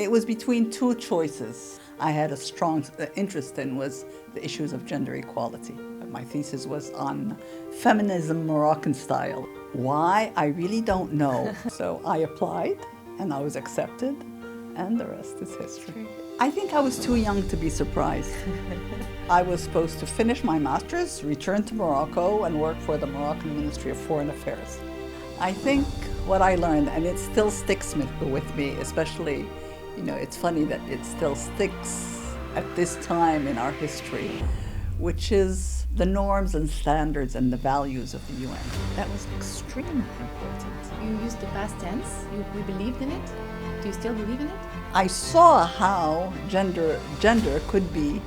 It was between two choices I had a strong interest in was the issues of gender equality. My thesis was on feminism Moroccan style. Why? I really don't know. So I applied and I was accepted and the rest is history. I think I was too young to be surprised. I was supposed to finish my master's, return to Morocco and work for the Moroccan Ministry of Foreign Affairs. I think what I learned, and it still sticks with me, especially, it's funny that it still sticks at this time in our history, which is the norms and standards and the values of the UN. That was extremely important. You used the past tense. We believed in it. Do you still believe in it? I saw how gender could be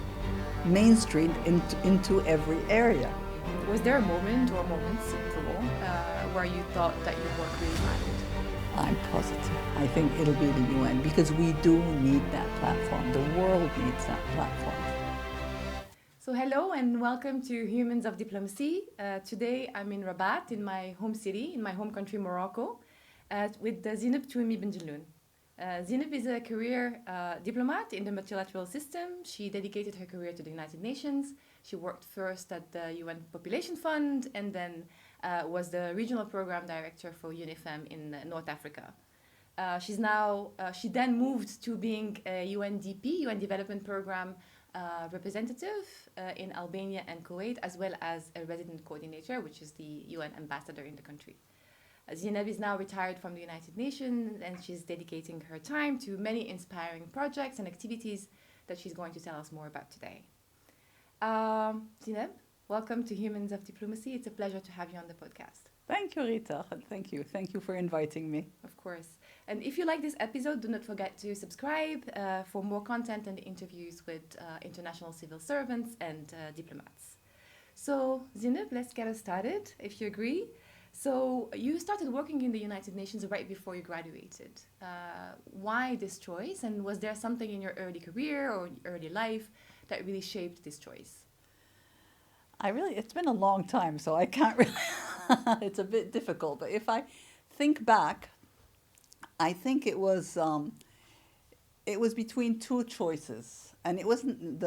mainstreamed into every area. Was there a moment or moments where you thought that your work really mattered? I'm positive. I think it'll be the UN because we do need that platform. The world needs that platform. So hello and welcome to Humans of Diplomacy. Today I'm in Rabat, in my home city, in my home country, Morocco, with Zineb Touimi Benjelloun. Zineb is a career diplomat in the multilateral system. She dedicated her career to the United Nations. She worked first at the UN Population Fund and then was the regional program director for UNIFEM in North Africa. She then moved to being a UNDP, UN Development Program representative in Albania and Kuwait, as well as a resident coordinator, which is the UN ambassador in the country. Zineb is now retired from the United Nations and she's dedicating her time to many inspiring projects and activities that she's going to tell us more about today. Zineb, welcome to Humans of Diplomacy. It's a pleasure to have you on the podcast. Thank you, Rita. Thank you. Thank you for inviting me. Of course. And if you like this episode, do not forget to subscribe for more content and interviews with international civil servants and diplomats. So, Zineb, let's get started, if you agree. So you started working in the United Nations right before you graduated. Why this choice? And was there something in your early career or early life that really shaped this choice? It's been a long time, so I can't really, it's a bit difficult. But if I think back, I think it was between two choices. And it wasn't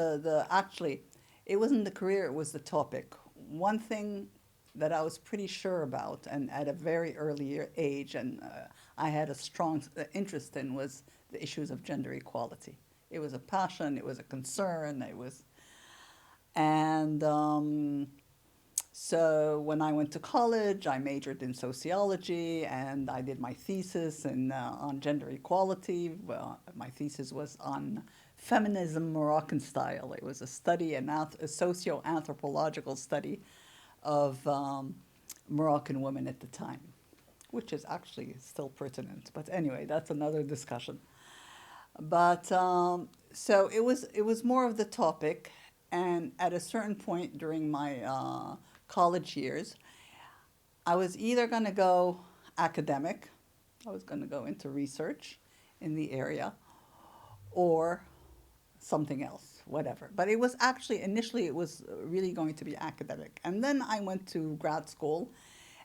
it wasn't the career, it was the topic. One thing that I was pretty sure about and at a very early age and I had a strong interest in was the issues of gender equality. It was a passion, it was a concern, so when I went to college, I majored in sociology and I did my thesis on gender equality. Well, my thesis was on feminism Moroccan style. It was a study, a socio-anthropological study of Moroccan women at the time, which is actually still pertinent. But anyway, that's another discussion. But so it was more of the topic, and at a certain point during my college years, I was either going to go academic, I was going to go into research in the area, or something else, whatever. But it was actually, initially it was really going to be academic. And then I went to grad school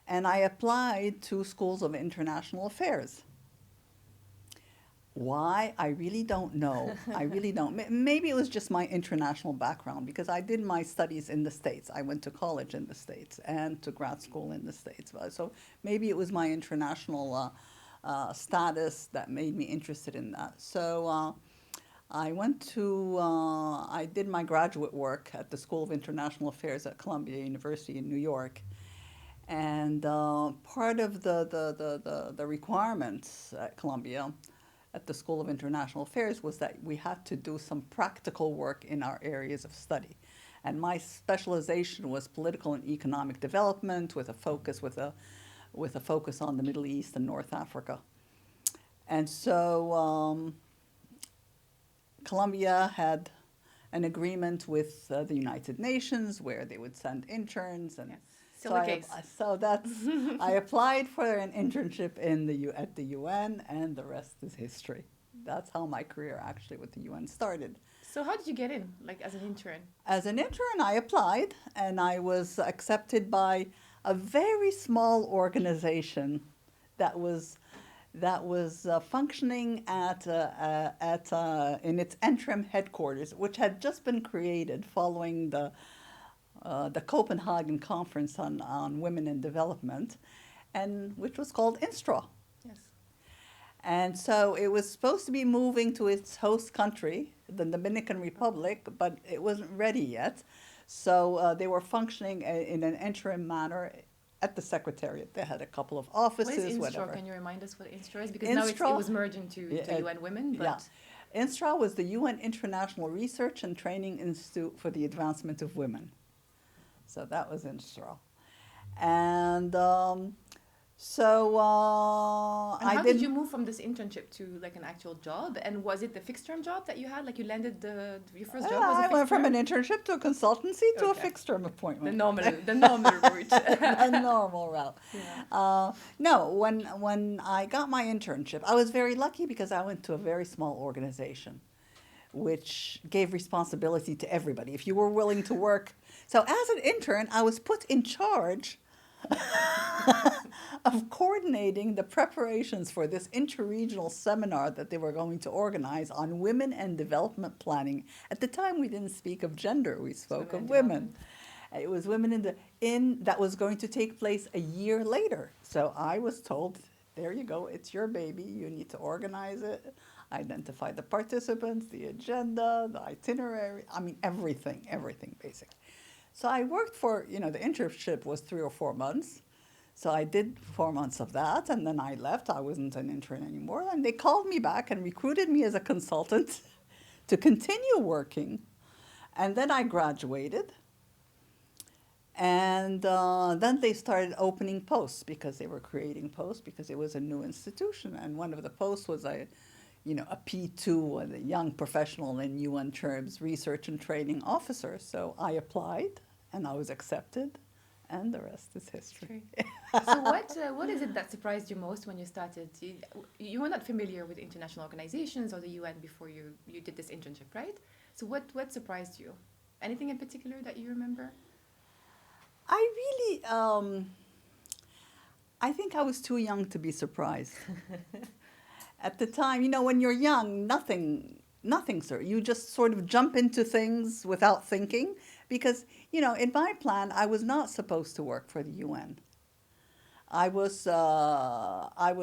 and I applied to schools of international affairs. Why? I really don't know. I really don't. Maybe it was just my international background because I did my studies in the States. I went to college in the States and to grad school in the States. So maybe it was my international status that made me interested in that. So I did my graduate work at the School of International Affairs at Columbia University in New York. And part of the requirements at Columbia, at the School of International Affairs, was that we had to do some practical work in our areas of study. And my specialization was political and economic development with a focus on the Middle East and North Africa. And so Columbia had an agreement with the United Nations where they would send interns, and yes. Still the case. So that's I applied for an internship at the UN, and the rest is history. That's how my career actually with the UN started. So how did you get in, like as an intern? As an intern, I applied, and I was accepted by a very small organization that was that was functioning in its interim headquarters, which had just been created following the Copenhagen Conference on Women in Development, and which was called INSTRAW. Yes. And so it was supposed to be moving to its host country, the Dominican Republic, but it wasn't ready yet. So they were functioning in an interim manner at the Secretariat. They had a couple of offices, What is INSTRAW? whatever. Can you remind us what INSTRAW is? Because now it was merged into UN Women, but... Yeah. INSTRAW was the UN International Research and Training Institute for the Advancement of Women. So that was INSTRAW. And And how did you move from this internship to like an actual job? And was it the fixed term job that you had? Like you landed your first job was a I fixed went from term? an internship to a consultancy to a Okay. fixed term appointment. The normal route. The normal route. Yeah. No, when I got my internship, I was very lucky because I went to a very small organization, which gave responsibility to everybody. If you were willing to work. So as an intern, I was put in charge of coordinating the preparations for this interregional seminar that they were going to organize on women and development planning. At the time, we didn't speak of gender; we spoke of women. It was women that was going to take place a year later. So I was told, "There you go. It's your baby. You need to organize it, identify the participants, the agenda, the itinerary. I mean, everything basically." So I worked for, the internship was 3 or 4 months. So I did 4 months of that, and then I left. I wasn't an intern anymore. And they called me back and recruited me as a consultant to continue working. And then I graduated. And then they started opening posts because they were creating posts because it was a new institution. And one of the posts was a P2, a young professional in UN terms, research and training officer. So I applied, and I was accepted, and the rest is history. So what is it that surprised you most when you started? You were not familiar with international organizations or the UN before you did this internship, right? So what surprised you? Anything in particular that you remember? I think I was too young to be surprised. At the time, when you're young, nothing, sir. You just sort of jump into things without thinking. Because, in my plan, I was not supposed to work for the UN. I was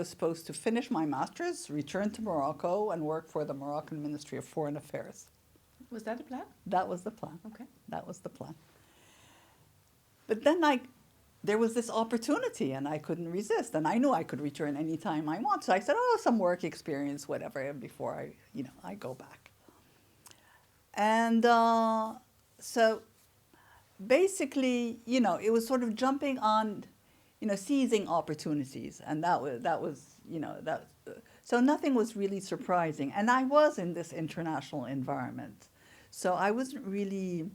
supposed to finish my master's, return to Morocco, and work for the Moroccan Ministry of Foreign Affairs. Was that the plan? That was the plan. Okay. That was the plan. But then there was this opportunity, and I couldn't resist. And I knew I could return anytime I want. So I said, some work experience, whatever, before I go back. And so basically, it was sort of jumping on, seizing opportunities. And that was so nothing was really surprising. And I was in this international environment. So I wasn't really,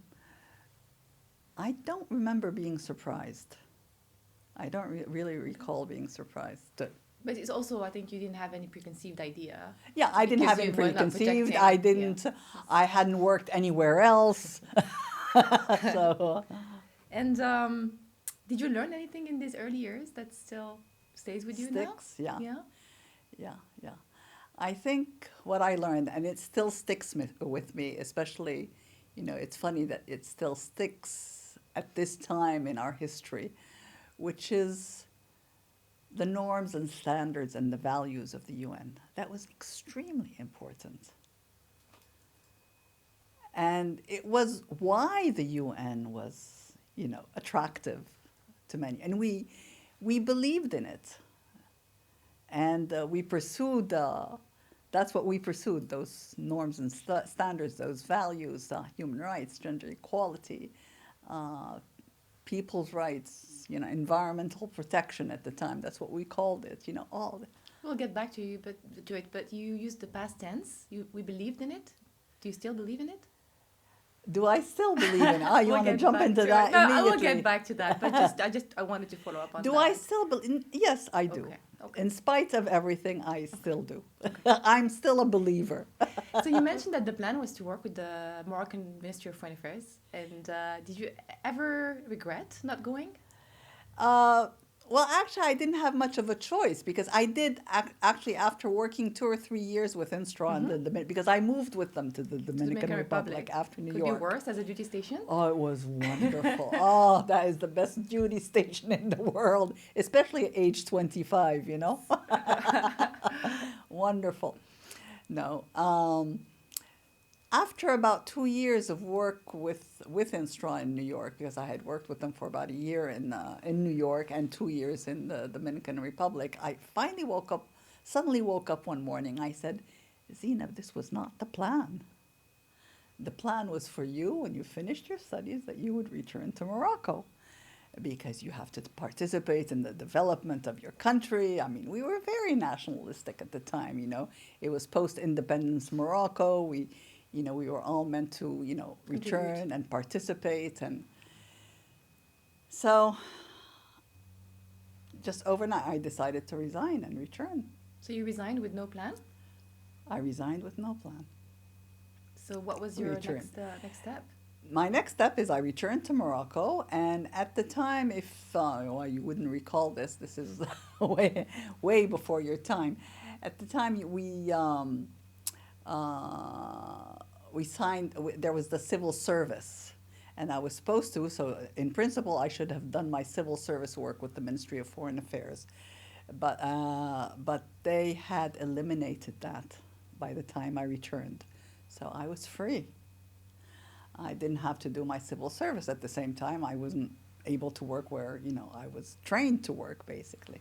I don't remember being surprised. I don't really recall being surprised. But it's also, I think you didn't have any preconceived idea. Yeah, I didn't have any preconceived. I hadn't worked anywhere else. So. And did you learn anything in these early years that still stays with you now? Yeah. I think what I learned, and it still sticks with me, especially, it's funny that it still sticks at this time in our history, which is the norms and standards and the values of the UN. That was extremely important. And it was why the UN was, attractive to many. And we believed in it. And we pursued, that's what we pursued, those norms and standards, those values, human rights, gender equality, people's rights, environmental protection at the time. That's what we called it, all. We'll get back to it, but you used the past tense. We believed in it. Do you still believe in it? Do I still believe in it? You want to jump into that immediately? No, I will get back to that, but I wanted to follow up on that. Do I still believe? Yes, I do. Okay. In spite of everything, I still do. I'm still a believer. So you mentioned that the plan was to work with the Moroccan Ministry of Foreign Affairs. And did you ever regret not going? Well, actually, I didn't have much of a choice because I did actually after working 2 or 3 years with INSTRAW and Mm-hmm. because I moved with them to the To Dominican Dominican Republic Republic. after New Could be York. worse as a duty station. Oh, it was wonderful. Oh, that is the best duty station in the world, especially at age 25, you know? Wonderful. No. After about 2 years of work with INSTRAW in New York, because I had worked with them for about a year in New York and 2 years in the Dominican Republic, I finally suddenly woke up one morning. I said, Zineb, this was not the plan. The plan was for you, when you finished your studies, that you would return to Morocco because you have to participate in the development of your country. I mean, we were very nationalistic at the time, you know. It was post-independence Morocco. We were all meant to, Contribute. return and participate. And so just overnight, I decided to resign and return. So you resigned with no plan? I resigned with no plan. So what was your Return. next step? My next step is I returned to Morocco, and at the time, if well, you wouldn't recall this, this is way before your time. At the time, we signed. There was the civil service, and I was supposed to. So, in principle, I should have done my civil service work with the Ministry of Foreign Affairs, but they had eliminated that by the time I returned, so I was free. I didn't have to do my civil service at the same time. I wasn't able to work where, I was trained to work, basically.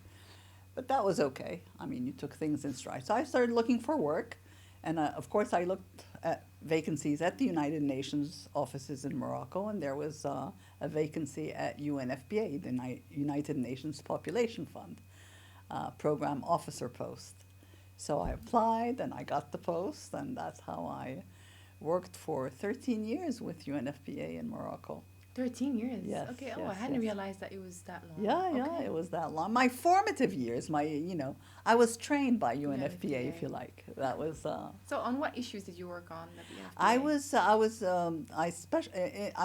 But that was okay. I mean, you took things in stride. So I started looking for work. And of course, I looked at vacancies at the United Nations offices in Morocco. And there was a vacancy at UNFPA, the United Nations Population Fund, program officer post. So I applied and I got the post. And that's how I worked for 13 years with UNFPA in Morocco. 13 years? Yes. Okay, yes, I hadn't yes. realized that it was that long. Yeah, Okay. it was that long. My formative years, I was trained by UNFPA, if you like. That was. So on what issues did you work on at the I UNFPA?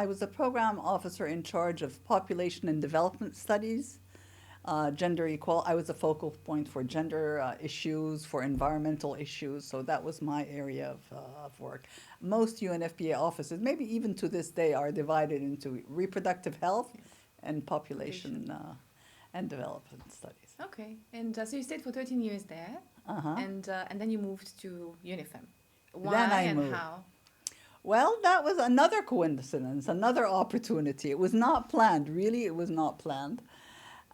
was a program officer in charge of population and development studies, gender equality. I was a focal point for gender issues, for environmental issues. So that was my area of work. Most UNFPA offices, maybe even to this day, are divided into reproductive health and population and development studies. Okay, and so you stayed for 13 years there, Uh-huh. and then you moved to UNIFEM. Why Then I and moved. how? Well, that was another coincidence, another opportunity. It was not planned, really, it was not planned.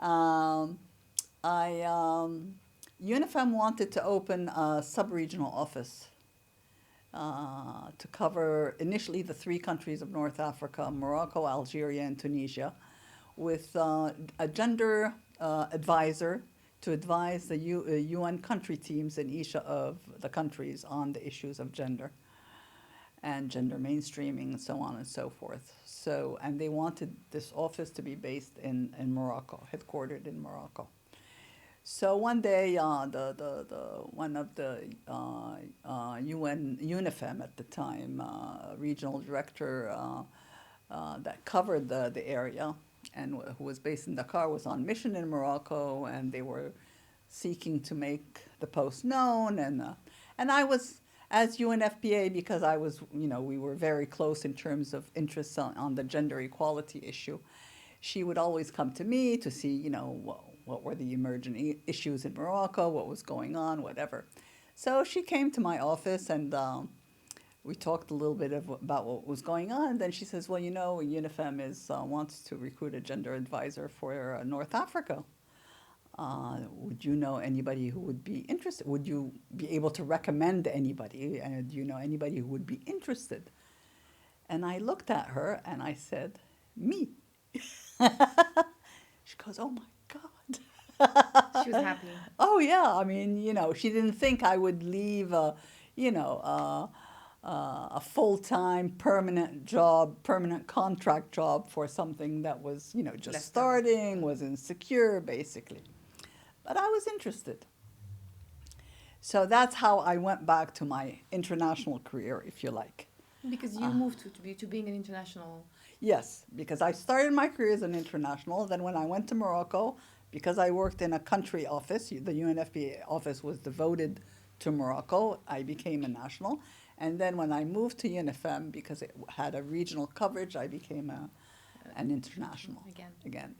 Um, UNIFEM wanted to open a sub-regional office to cover initially the three countries of North Africa, Morocco, Algeria, and Tunisia, with a gender advisor to advise the UN country teams in each of the countries on the issues of gender and gender mainstreaming and so on and so forth. So, and they wanted this office to be based in Morocco, headquartered in Morocco. So one day, one of the UNIFEM at the time, regional director that covered the area and who was based in Dakar, was on mission in Morocco, and they were seeking to make the post known. And I was, as UNFPA, because I was, we were very close in terms of interests on the gender equality issue. She would always come to me to see, what were the emerging issues in Morocco, what was going on, whatever. So she came to my office and we talked a little bit about what was going on. And then she says, well, UNIFEM wants to recruit a gender advisor for North Africa. Would you know anybody who would be interested? Would you be able to recommend anybody? And do you know anybody who would be interested? And I looked at her and I said, me. She goes, oh my God. She was happy. Oh yeah, I mean, she didn't think I would leave a full-time permanent job, permanent contract job for something that was, just Less starting, was insecure, basically. But I was interested. So that's how I went back to my international career, if you like. Because you moved to being an international. Yes, because I started my career as an international. Then when I went to Morocco, because I worked in a country office, the UNFPA office was devoted to Morocco, I became a national. And then when I moved to UNIFEM, because it had a regional coverage, I became an international again.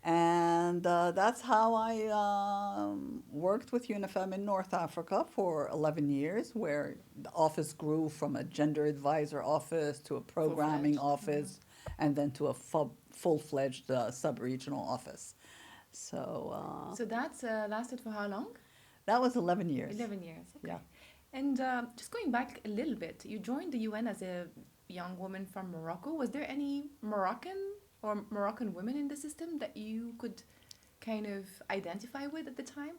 And that's how I worked with UNIFEM in North Africa for 11 years, where the office grew from a gender advisor office to a programming office, and then to a full-fledged sub-regional office. So that's lasted for how long? That was 11 years. 11 years, okay. Yeah. And just going back a little bit, you joined the UN as a young woman from Morocco. Was there any Moroccan women in the system that you could kind of identify with at the time?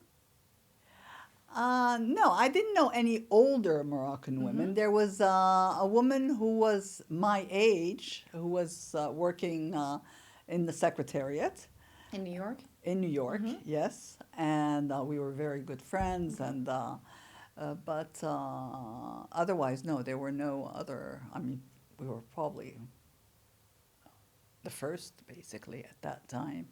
No, I didn't know any older Moroccan women. There was a woman who was my age, who was working in the secretariat. In New York? In New York, yes. And we were very good friends. And but otherwise, no, there were no other. I mean, we were probably the first, basically, at that time.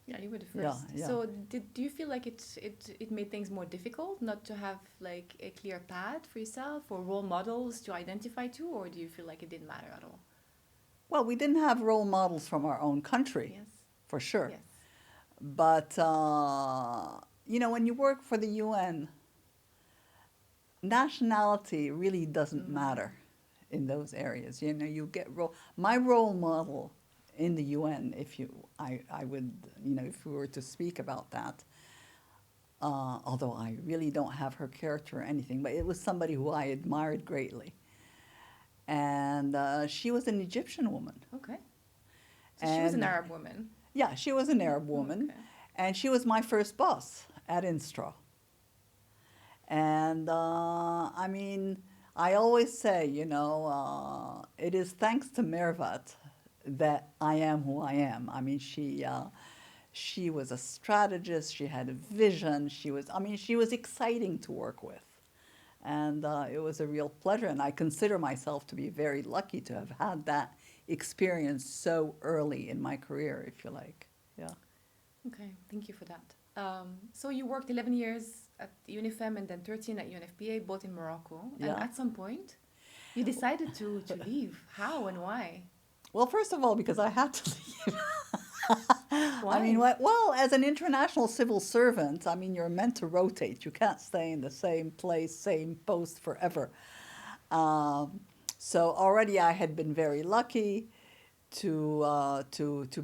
Yeah, you were the first. Yeah. So do you feel like it made things more difficult not to have like a clear path for yourself or role models to identify to, or do you feel like it didn't matter at all? Well, we didn't have role models from our own country, Yes. for sure. Yes. But, you know, when you work for the UN, nationality really doesn't matter in those areas. You know, you get my role model in the UN, I would, you know, if we were to speak about that, although I really don't have her character or anything, but it was somebody who I admired greatly. And she was an Egyptian woman. Okay. So she was an Arab woman. Yeah, she was an Arab woman. Okay. And she was my first boss at INSTRAW. And I mean, I always say, you know, it is thanks to Mervat that I am who I am. I mean, she was a strategist. She had a vision. She was exciting to work with. And it was a real pleasure. And I consider myself to be very lucky to have had that experience so early in my career, if you like. Yeah. Okay, thank you for that. So you worked 11 years at UNIFEM and then 13 at UNFPA, both in Morocco. Yeah. And at some point, you decided to leave. How and why? Well, first of all, because I had to leave. Why? I mean, well, as an international civil servant, I mean, you're meant to rotate. You can't stay in the same place, same post forever. So already I had been very lucky to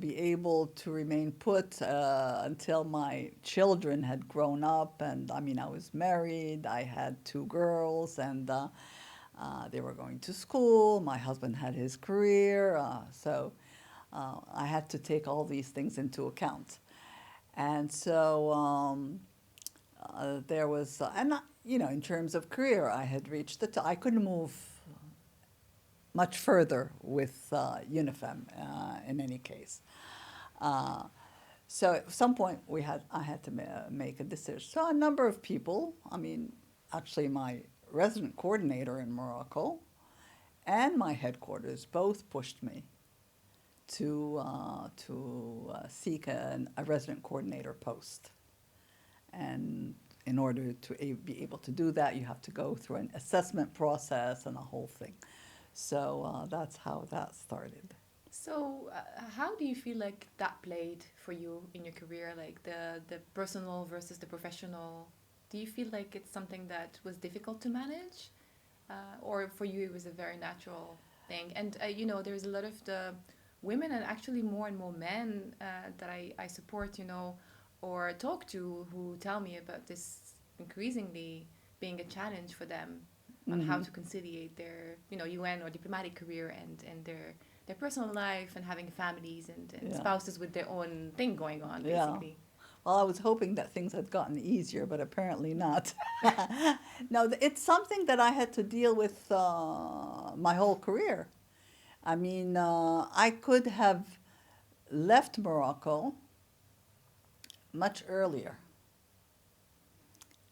be able to remain put until my children had grown up. And I mean, I was married. I had 2 girls, and they were going to school. My husband had his career, so I had to take all these things into account. And so there was, and you know, in terms of career, I had reached I couldn't move much further with UNIFEM in any case. So at some point I had to make a decision. So a number of people, I mean, actually my resident coordinator in Morocco and my headquarters both pushed me to seek a resident coordinator post. And in order to be able to do that, you have to go through an assessment process and a whole thing. So that's how that started. So how do you feel like that played for you in your career, like the personal versus the professional? Do you feel like it's something that was difficult to manage? Or for you it was a very natural thing? And you know, there's a lot of the women and actually more and more men that I support, you know, or talk to who tell me about this increasingly being a challenge for them on how to conciliate their, you know, UN or diplomatic career and their personal life and having families and spouses with their own thing going on, basically. Yeah. Well, I was hoping that things had gotten easier, but apparently not. No, it's something that I had to deal with my whole career. I mean, I could have left Morocco much earlier.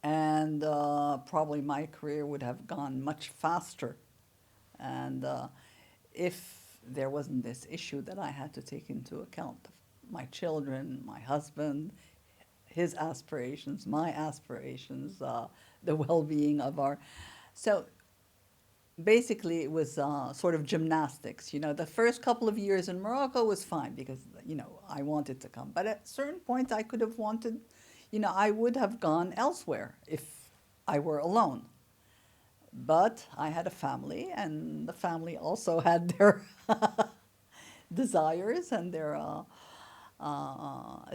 And probably my career would have gone much faster. And if there wasn't this issue that I had to take into account, my children, my husband, his aspirations, my aspirations, the well-being of our. So basically, it was sort of gymnastics. You know, the first couple of years in Morocco was fine because, you know, I wanted to come. But at certain points, I could have wanted, you know, I would have gone elsewhere if I were alone. But I had a family, and the family also had their desires and their.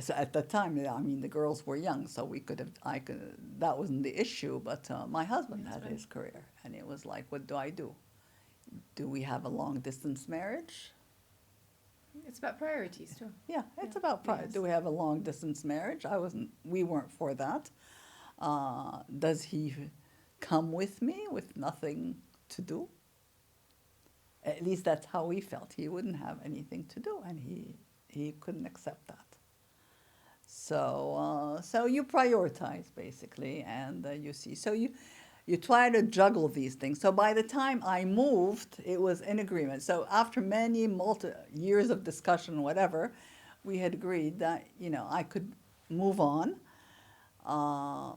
So at that time, I mean, the girls were young, so we could have. I could. That wasn't the issue. But my husband had his career, and it was like, what do I do? Do we have a long distance marriage? It's about priorities too. Yeah, it's Yeah. about Yes. do we have a long distance marriage? I wasn't. We weren't for that. Does he come with me with nothing to do? At least that's how he felt. He wouldn't have anything to do, and he couldn't accept that. So you prioritize basically, and you see. So you try to juggle these things. So by the time I moved, it was in agreement. So after many years of discussion, whatever, we had agreed that, you know, I could move on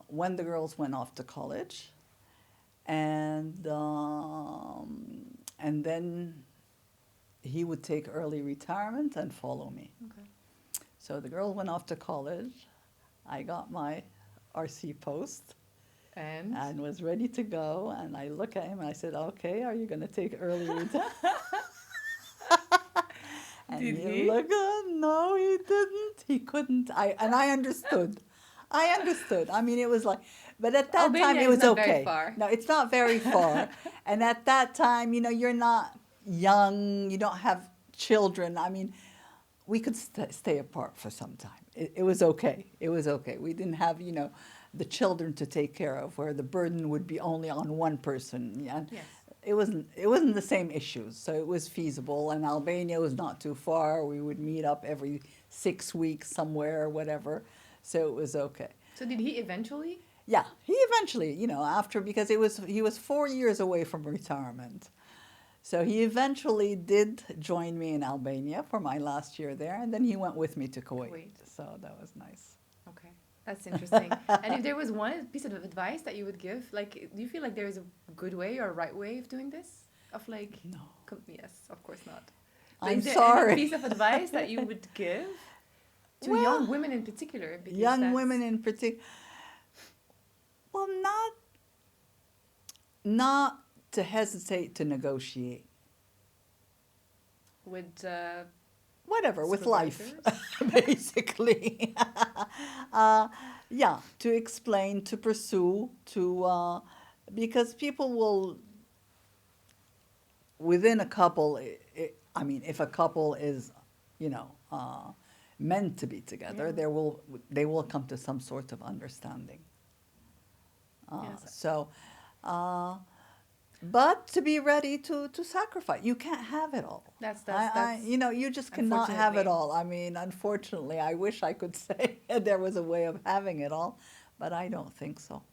when the girls went off to college, and then he would take early retirement and follow me. Okay. So the girls went off to college. I got my RC post and was ready to go. And I look at him and I said, "Okay, are you going to take early retirement?" And Did he he? looked, no, he didn't. He couldn't. I understood. I understood. I mean, it was like, but at that Albania time it is was not very okay. far. No, it's not very far. And at that time, you know, you're not young. You don't have children. I mean, we could stay apart for some time. It was okay. It was okay. We didn't have, you know, the children to take care of, where the burden would be only on one person. Yeah. Yes. It wasn't the same issues, so it was feasible. And Albania was not too far. We would meet up every 6 weeks somewhere or whatever, so it was okay. So did he eventually? Yeah, he eventually, you know, after, because he was 4 years away from retirement. So he eventually did join me in Albania for my last year there, and then he went with me to Kuwait. So that was nice. Okay, that's interesting. And if there was one piece of advice that you would give, like, do you feel like there is a good way or a right way of doing this? Of like, No. Yes, of course not. But I'm is there sorry. any piece of advice that you would give to Well, young women in particular? Because young women in particular. Well, not to hesitate to negotiate. with Whatever, with life, supervisors? basically. Yeah, to explain, to pursue, because people will, within a couple, I mean, if a couple is, you know, meant to be together, Yeah. they will come to some sort of understanding. Yes. So, but to be ready to sacrifice. You can't have it all. That's You know, you just cannot have it unfortunately. all. I mean, unfortunately, I wish I could say there was a way of having it all, but I don't think so.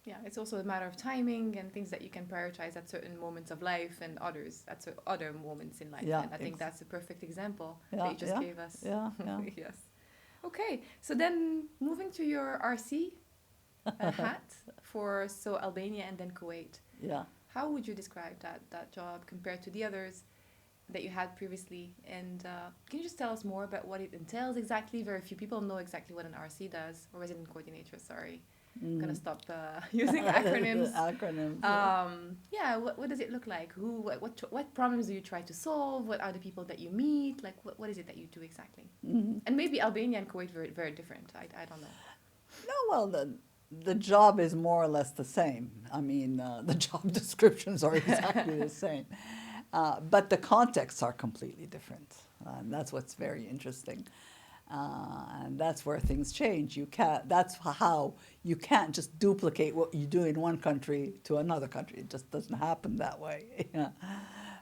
Yeah, it's also a matter of timing and things that you can prioritize at certain moments of life and others at other moments in life. Yeah, And I think that's a perfect example Yeah, that you just yeah, gave us. yeah, yeah. Yes. Okay, so then moving to your RC hat for Albania and then Kuwait. Yeah. How would you describe that job compared to the others that you had previously? And can you just tell us more about what it entails exactly? Very few people know exactly what an RC does, or resident coordinator, sorry. I'm going to stop using acronyms. Acronyms. Yeah, what does it look like? What problems do you try to solve? What are the people that you meet? Like, what is it that you do exactly? Mm-hmm. And maybe Albania and Kuwait very, very different. I don't know. No, well, the job is more or less the same. I mean, the job descriptions are exactly the same. But the contexts are completely different. And that's what's very interesting. And that's where things change. That's how you can't just duplicate what you do in one country to another country. It just doesn't happen that way. Yeah.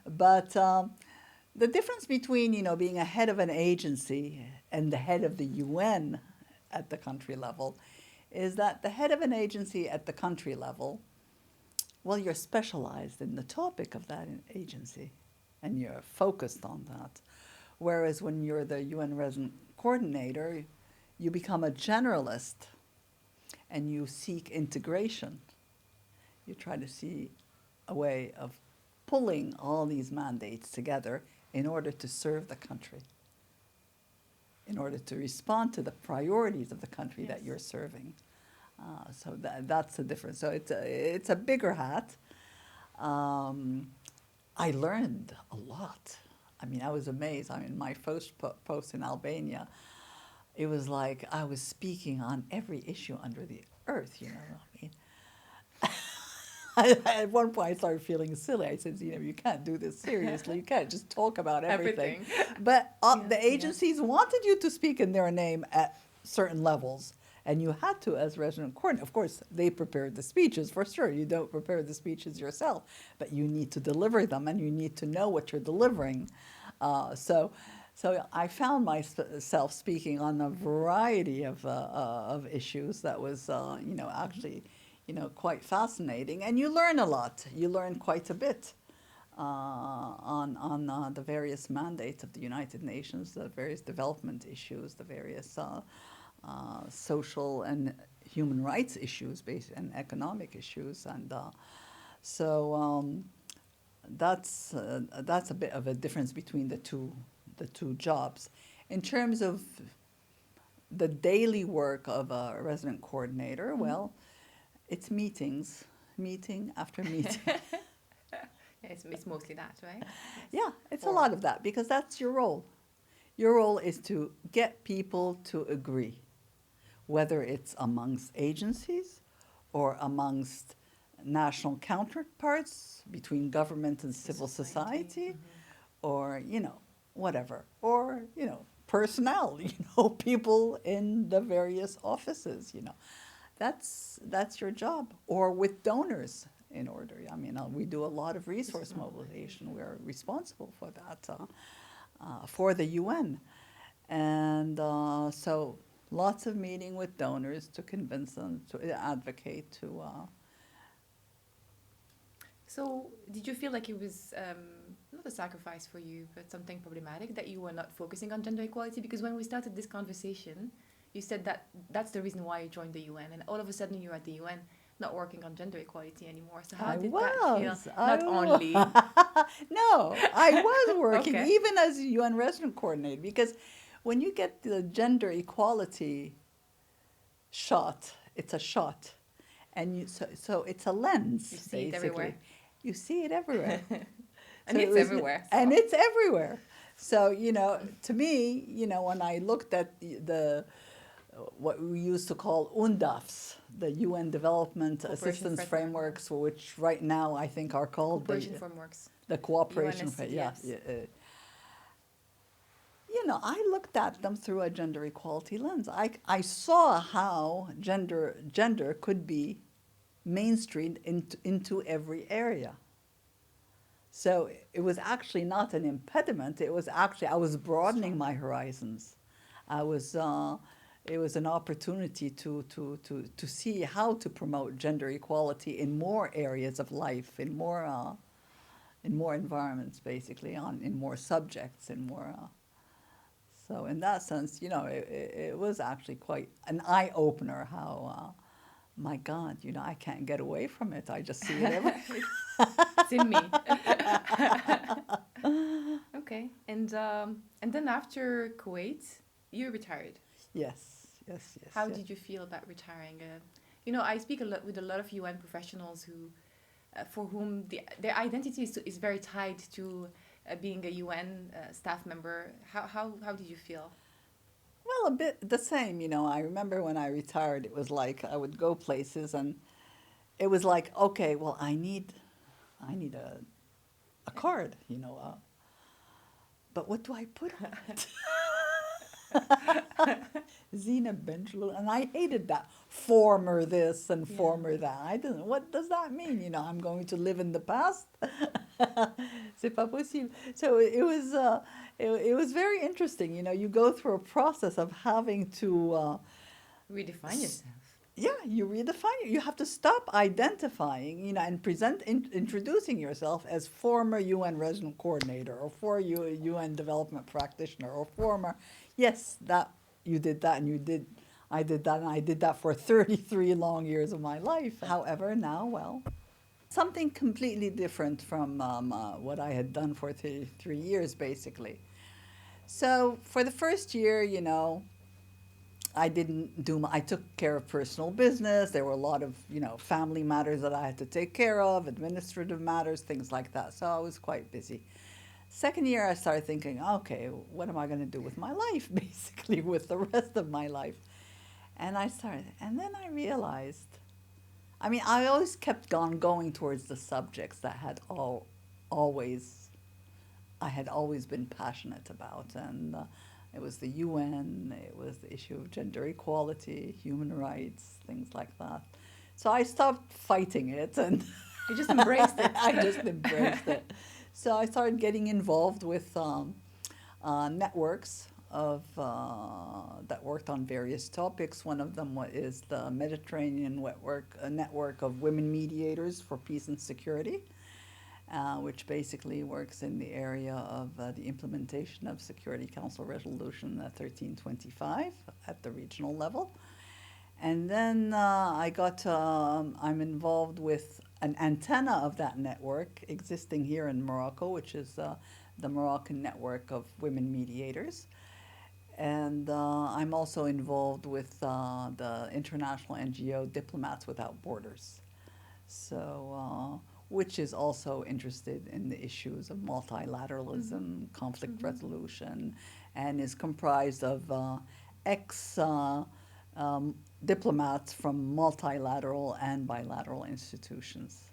But the difference between, you know, being a head of an agency and the head of the UN at the country level is that the head of an agency at the country level, well, you're specialized in the topic of that agency and you're focused on that. Whereas when you're the UN resident coordinator, you become a generalist and you seek integration. You try to see a way of pulling all these mandates together in order to serve the country, in order to respond to the priorities of the country that you're serving. So that's the difference. So it's a bigger hat. I learned a lot. I mean, I was amazed. I mean, my first post in Albania, it was like I was speaking on every issue under the earth, you know. I mean, at one point I started feeling silly. I said, Zineb, you can't do this seriously. You can't just talk about everything. But the agencies wanted you to speak in their name at certain levels. And you had to, as resident coordinator. Of course, they prepared the speeches, for sure. You don't prepare the speeches yourself, but you need to deliver them, and you need to know what you're delivering. So I found myself speaking on a variety of issues that was, actually, quite fascinating. And you learn a lot. You learn quite a bit on the various mandates of the United Nations, the various development issues, the various social and human rights issues and economic issues, and that's a bit of a difference between the two jobs. In terms of the daily work of a resident coordinator, well, it's meeting after meeting. It's mostly that, right? Yeah, it's a lot of that, because that's your role. Your role is to get people to agree, whether it's amongst agencies or amongst national counterparts, between government and civil society, or, whatever, or, personnel, people in the various offices, That's your job. Or with donors in order. I mean, we do a lot of resource mobilization. We're responsible for that, for the UN. And so lots of meeting with donors to convince them to advocate to. So did you feel like it was not a sacrifice for you, but something problematic that you were not focusing on gender equality? Because when we started this conversation, you said that that's the reason why you joined the UN, and all of a sudden you're at the UN not working on gender equality anymore. So how did that feel? Not only. No, I was working, Okay. even as a UN resident coordinator, because when you get the gender equality shot, it's a shot. And so it's a lens, You see it basically. everywhere. You see it everywhere. And So it's everywhere. So. And it's everywhere. So, to me, when I looked at the what we used to call UNDAFs, the UN Development Assistance Frameworks, which right now I think are called Cooperation frameworks. The cooperation UNSCDFs. I looked at them through a gender equality lens. I saw how gender could be mainstreamed into every area. So it was actually not an impediment. It was actually, I was broadening my horizons. It was an opportunity to see how to promote gender equality in more areas of life, in more environments, basically, in more subjects, in more. So in that sense, it was actually quite an eye-opener how, my God, I can't get away from it. I just see it everywhere. It's in me. Okay. And then after Kuwait, you retired. Yes. How did you feel about retiring? I speak with a lot of UN professionals who, for whom their identity is very tied to being a UN staff member. How did you feel? Well, a bit the same. I remember when I retired, it was like I would go places, and it was like, okay, well, I need a card, but what do I put on it? Zineb Benjelloun, and I hated that former this and former that. I didn't. What does that mean? I'm going to live in the past. C'est pas possible. So it was very interesting. You go through a process of having to redefine yourself. Yeah, you redefine it. You have to stop identifying, and introducing yourself as former UN resident coordinator or UN development practitioner or former. Yes, that you did that and I did that and I did that for 33 long years of my life. However, now, well, something completely different from what I had done for 33 years, basically. So for the first year, I took care of personal business. There were a lot of, family matters that I had to take care of, administrative matters, things like that. So I was quite busy. Second year, I started thinking, okay, what am I going to do with my life, basically, with the rest of my life? And then I realized, I always kept on going towards the subjects that always, I had always been passionate about. And it was the UN, it was the issue of gender equality, human rights, things like that. So I stopped fighting it and You just embraced it. I just embraced it. So I started getting involved with networks that worked on various topics. One of them is the Mediterranean network, a network of women mediators for peace and security, which basically works in the area of the implementation of Security Council Resolution 1325 at the regional level. And then I'm involved with an antenna of that network existing here in Morocco, which is the Moroccan Network of Women Mediators. And I'm also involved with the international NGO Diplomats Without Borders, which is also interested in the issues of multilateralism, conflict resolution, and is comprised of ex diplomats from multilateral and bilateral institutions.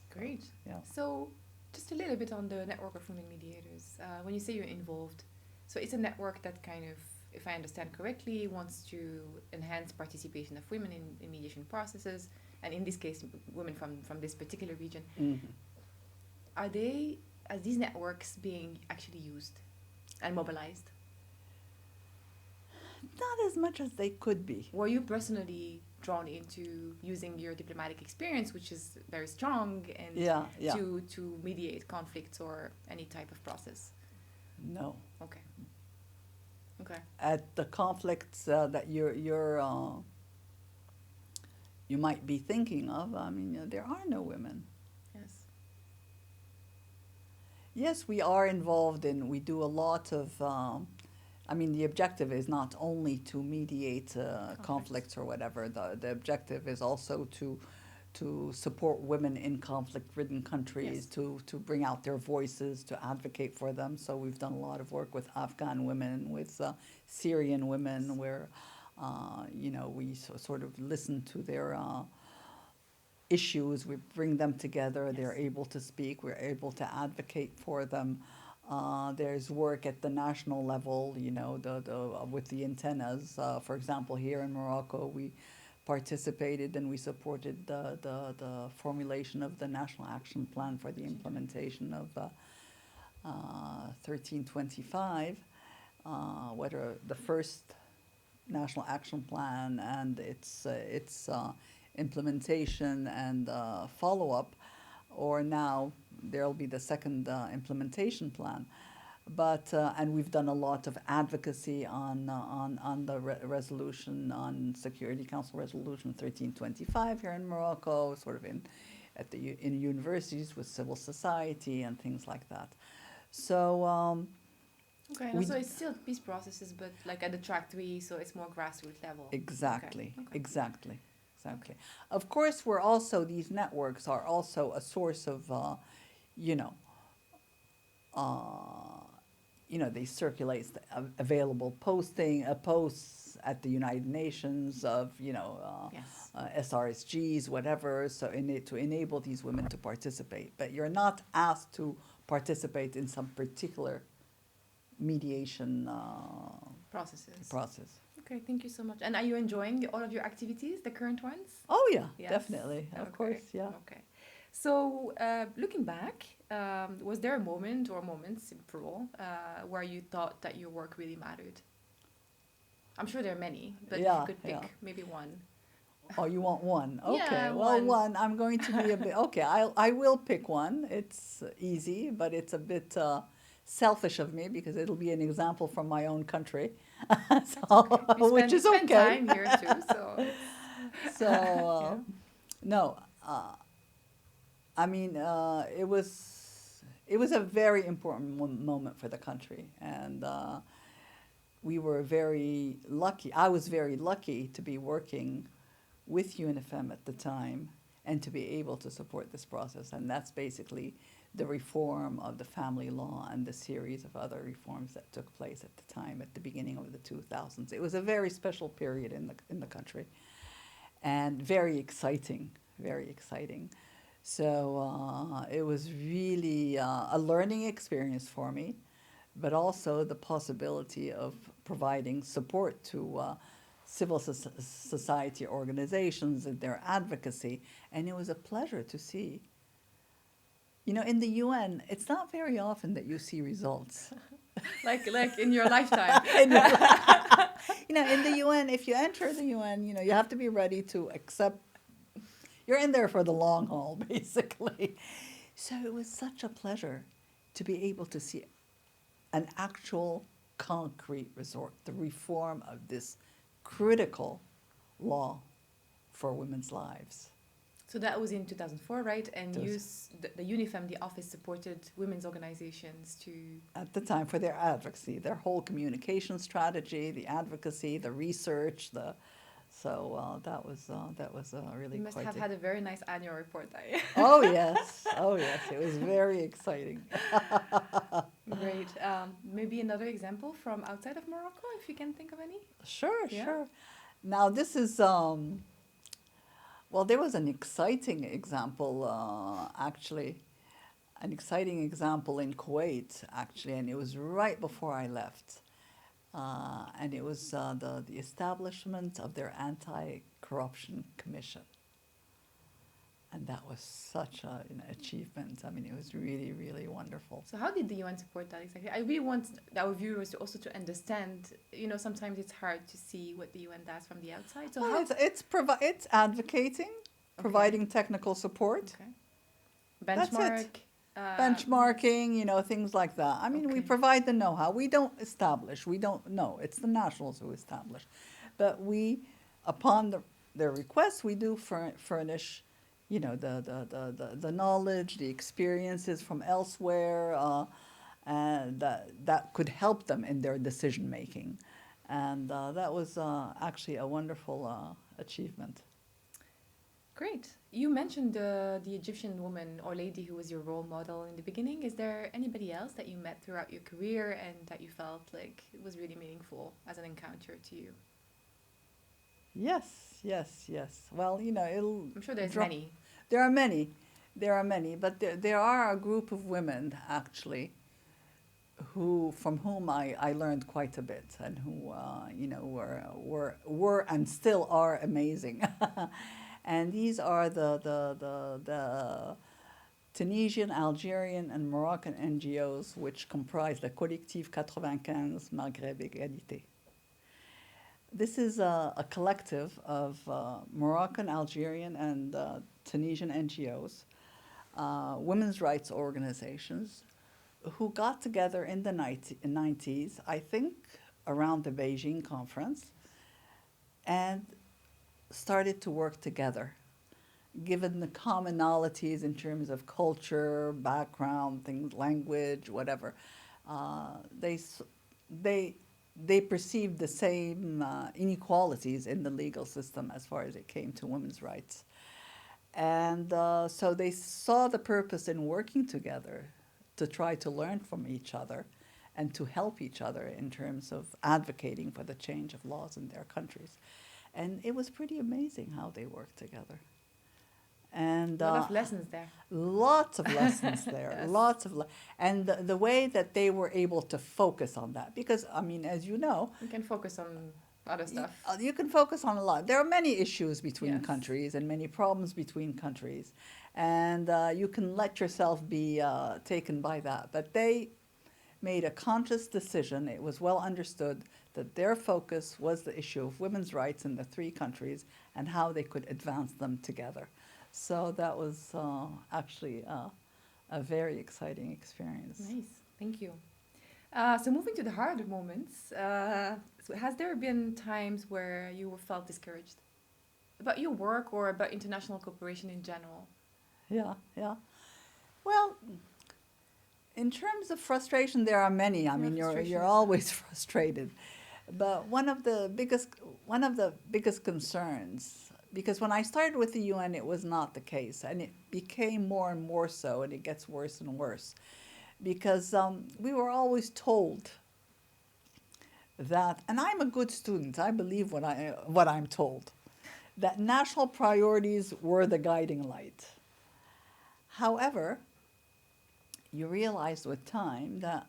Great. Yeah. So, just a little bit on the network of women mediators. When you say you're involved, so it's a network that kind of, if I understand correctly, wants to enhance participation of women in mediation processes, and in this case, women from this particular region. Mm-hmm. Are these networks being actually used and mobilized? Not as much as they could be. Were you personally drawn into using your diplomatic experience, which is very strong, and to mediate conflicts or any type of process? No. Okay. At the conflicts that you might be thinking of, there are no women. Yes. Yes, we are involved we do a lot of, the objective is not only to mediate conflicts or whatever. The objective is also to support women in conflict-ridden countries, to bring out their voices, to advocate for them. So we've done a lot of work with Afghan women, with Syrian women, where we sort of listen to their issues, we bring them together, they're able to speak, we're able to advocate for them. There's work at the national level, with the antennas. For example, here in Morocco, we participated and we supported the formulation of the National Action Plan for the implementation of 1325, whether the first National Action Plan and its implementation and follow-up, or now there'll be the second implementation plan. But and we've done a lot of advocacy on the resolution on Security Council Resolution 1325 here in Morocco, sort of in universities with civil society and things like that. So so it's still peace processes, but like at the track 3, so it's more grassroots level. Exactly. Okay. Of course, these networks are also a source of, they circulate available posts at the United Nations of, SRSGs, whatever, so to enable these women to participate. But you're not asked to participate in some particular mediation process. Okay, thank you so much. And are you enjoying all of your activities, the current ones? Oh, yeah, definitely. Of course, yeah. Okay. So, looking back, was there a moment or moments in plural where you thought that your work really mattered? I'm sure there are many, but if you could pick maybe one. Oh, you want one? Okay. Yeah, well, one. I'm going to be a bit. Okay, I will pick one. It's easy, but it's a bit selfish of me because it'll be an example from my own country, That's okay. which is spend okay. time here too, so So yeah. no, I mean it was a very important moment for the country, and we were very lucky. I was very lucky to be working with UNIFEM at the time and to be able to support this process. And that's basically the reform of the family law and the series of other reforms that took place at the time, at the beginning of the 2000s. It was a very special period in the country and very exciting, very exciting. So it was really a learning experience for me, but also the possibility of providing support to civil society organizations and their advocacy. And it was a pleasure to see. You know, in the UN, it's not very often that you see results. like in your lifetime. You know, in the UN, if you enter the UN, you know, you have to be ready to accept. You're in there for the long haul, basically. So it was such a pleasure to be able to see an actual concrete result, the reform of this critical law for women's lives. So that was in 2004, right? And Those- the UNIFEM, the office, supported women's organizations to... At the time, for their advocacy, their whole communication strategy, the advocacy, the research, that was really You must quite have had a very nice annual report. Oh yes, it was very exciting. Great. Maybe another example from outside of Morocco, if you can think of any? Sure, Yeah. sure. Now this is well, there was an exciting example actually, an exciting example in Kuwait actually, and it was right before I left, and it was the establishment of their anti-corruption commission. And that was such an achievement. I mean, it was really, really wonderful. So how did the UN support that exactly? I really want our viewers to also to understand, you know, sometimes it's hard to see what the UN does from the outside. So Well, how... it's advocating, providing technical support, Okay. That's it. Benchmark. benchmarking, you know, things like that. I mean, we Okay. provide the know-how. We don't establish. We don't know. It's the nationals who establish. But we, upon their request, we do furnish, you know, the knowledge, the experiences from elsewhere, and that could help them in their decision making. And that was actually a wonderful achievement. Great. You mentioned the Egyptian woman or lady who was your role model in the beginning. Is there anybody else that you met throughout your career and that you felt like it was really meaningful as an encounter to you? Yes. Well, you know, I'm sure there's many. There are many, but there are a group of women actually from whom I learned quite a bit, and who you know were and still are amazing. And these are the Tunisian, Algerian, and Moroccan NGOs, which comprise the Collectif 95 Maghreb Égalité. This is a collective of Moroccan, Algerian, and Tunisian NGOs, women's rights organizations, who got together in the 90s, I think, around the Beijing conference, and started to work together, given the commonalities in terms of culture, background, things, language, whatever. They perceived the same inequalities in the legal system as far as it came to women's rights. And so they saw the purpose in working together to try to learn from each other and to help each other in terms of advocating for the change of laws in their countries. And it was pretty amazing how they worked together. And A lot of lessons there. lots of lessons there, Yes. lots of and the way that they were able to focus on that, because I mean, as you know, You can focus on other stuff. you can focus on a lot. There are many issues between Yes. countries and many problems between countries, and you can let yourself be taken by that. But they made a conscious decision. It was well understood that their focus was the issue of women's rights in the three countries and how they could advance them together. So that was actually a very exciting experience. Nice. Thank you. So moving to the harder moments, so has there been times where you felt discouraged about your work or about international cooperation in general? Yeah, yeah. Well, in terms of frustration, there are many. I Yeah, mean, frustration you're is always frustrated. But one of the biggest concerns, because when I started with the UN, it was not the case, and it became more and more so, and it gets worse and worse, because we were always told that, and I'm a good student. I believe what I'm told, that national priorities were the guiding light. However, you realize with time that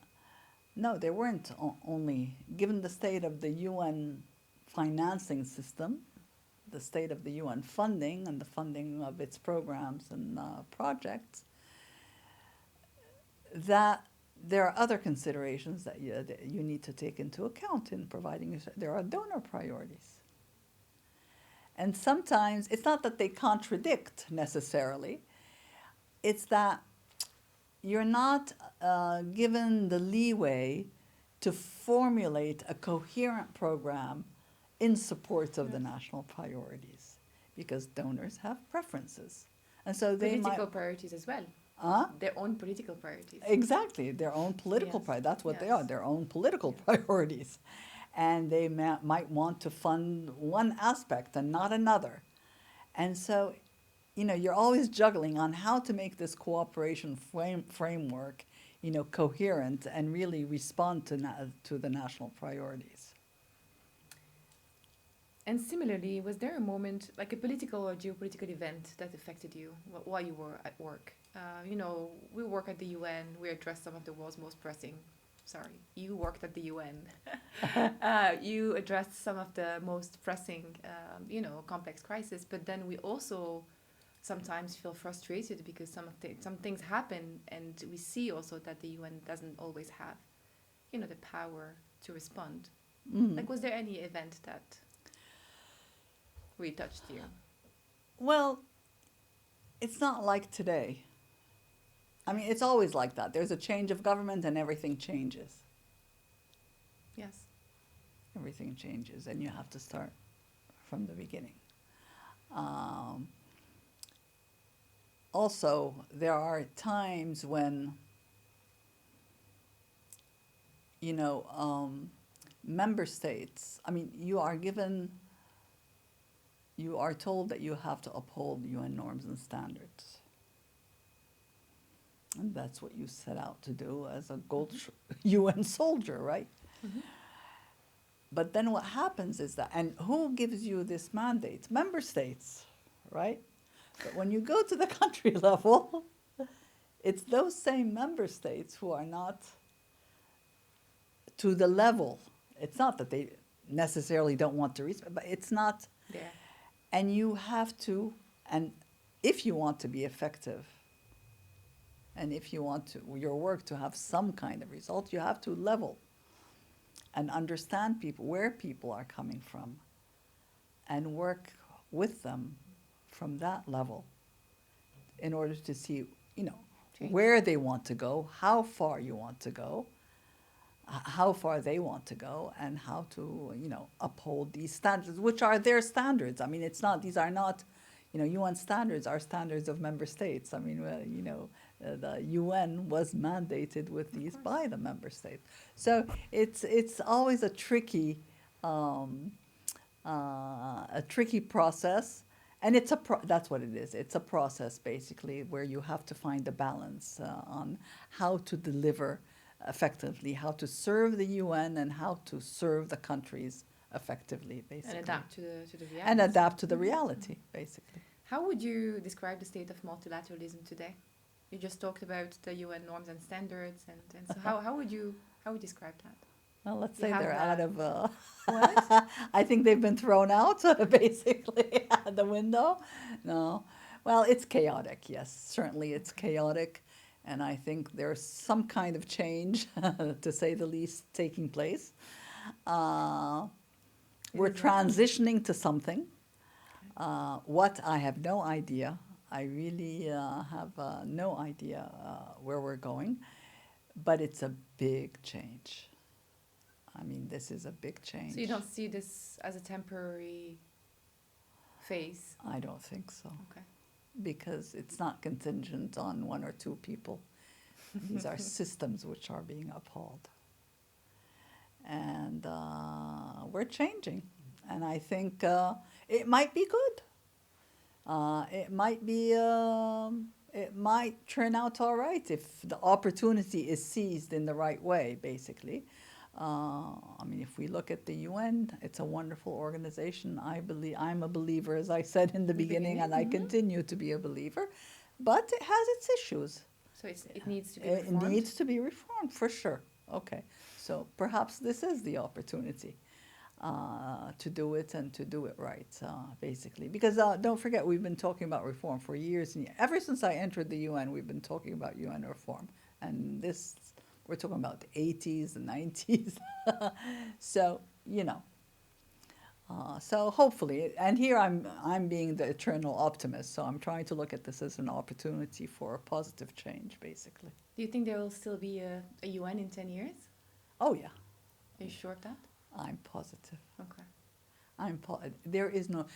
no, they weren't only, given the state of the UN financing system, the state of the UN funding and the funding of its programs and projects, that there are other considerations that you need to take into account in providing. There are donor priorities. And sometimes it's not that they contradict necessarily, it's that you're not given the leeway to formulate a coherent program in support of the Yes. national priorities, because donors have preferences. And so they might, Political priorities as well. uh, Their own political priorities. exactly, their own political Yes. that's what they Yes. are, their own political Yes. priorities. And they might want to fund one aspect and not another. And so, you're always juggling on how to make this cooperation framework, coherent and really respond to the national priorities. And similarly, was there a moment, like a political or geopolitical event, that affected you while you were at work? We work at the UN, we address some of the world's most pressing. Sorry, you worked at the UN. You addressed some of the most pressing, complex crises, but then we also sometimes feel frustrated because some things happen, and we see also that the UN doesn't always have, the power to respond. Mm. Like, was there any event that really touched you? Well, it's not like today. I mean, it's always like that. There's a change of government and everything changes. Yes. Everything changes, and you have to start from the beginning. Um, Also, there are times when, member states, I mean, you are told that you have to uphold UN norms and standards. And that's what you set out to do as a UN soldier, right? Mm-hmm. But then what happens is that, and who gives you this mandate? Member states, right? But when you go to the country level, it's those same member states who are not to the level. It's not that they necessarily don't want to respect, but it's not. There. And you have to, and if you want to be effective, and if you want your work to have some kind of result, you have to level and understand where people are coming from, and work with them from that level in order to see, Change. where they want to go, how far you want to go, how far they want to go, and how to, uphold these standards, which are their standards. I mean, these are not, UN standards are standards of member states. I mean, the UN was mandated with these by the member states. So it's always a tricky process. And that's what it is. It's a process, basically, where you have to find a balance on how to deliver effectively, how to serve the UN, and how to serve the countries effectively, basically. And adapt to the reality. And adapt to the reality, basically. How would you describe the state of multilateralism today? You just talked about the UN norms and standards, and so how would you describe that? Well, let's You say have they're out of. What? I think they've been thrown out, basically, out the window. No. Well, it's chaotic, yes. Certainly it's chaotic. And I think there's some kind of change, to say the least, taking place. We're transitioning to something. What, I have no idea. I really have no idea where we're going. But it's a big change. I mean, this is a big change. So you don't see this as a temporary phase? I don't think so. Okay. Because it's not contingent on one or two people. These are systems which are being upheld. And we're changing. And I think it might be good. It might turn out all right if the opportunity is seized in the right way, basically. I mean, if we look at the UN, it's a wonderful organization. I'm a believer, as I said in the beginning, and I continue to be a believer. But it has its issues. So it needs to be reformed? It needs to be reformed, for sure. Okay. So perhaps this is the opportunity to do it and to do it right, basically. Because don't forget, we've been talking about reform for years. And ever since I entered the UN, we've been talking about UN reform. And this... We're talking about the 80s, the 90s. So, you know. So hopefully, and here I'm being the eternal optimist, so I'm trying to look at this as an opportunity for a positive change, basically. Do you think there will still be a UN in 10 years? Oh, yeah. Are you sure of that? I'm positive. Okay. There is no...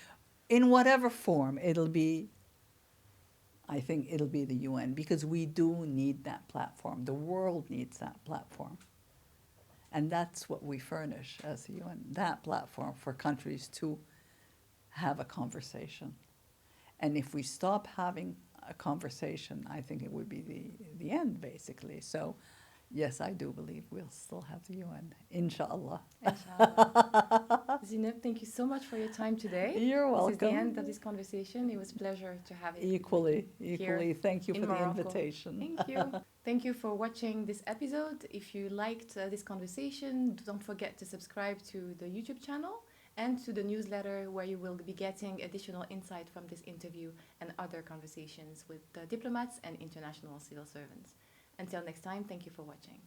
In whatever form, I think it'll be the UN, because we do need that platform. The world needs that platform. And that's what we furnish as the UN, that platform for countries to have a conversation. And if we stop having a conversation, I think it would be the end, basically. So, yes, I do believe we'll still have the UN, inshallah. Inshallah. Zineb, thank you so much for your time today. You're welcome. This is the end of this conversation. It was a pleasure to have it. Equally. Thank you for Morocco. the invitation. Thank you. Thank you for watching this episode. If you liked this conversation, don't forget to subscribe to the YouTube channel and to the newsletter, where you will be getting additional insight from this interview and other conversations with diplomats and international civil servants. Until next time, thank you for watching.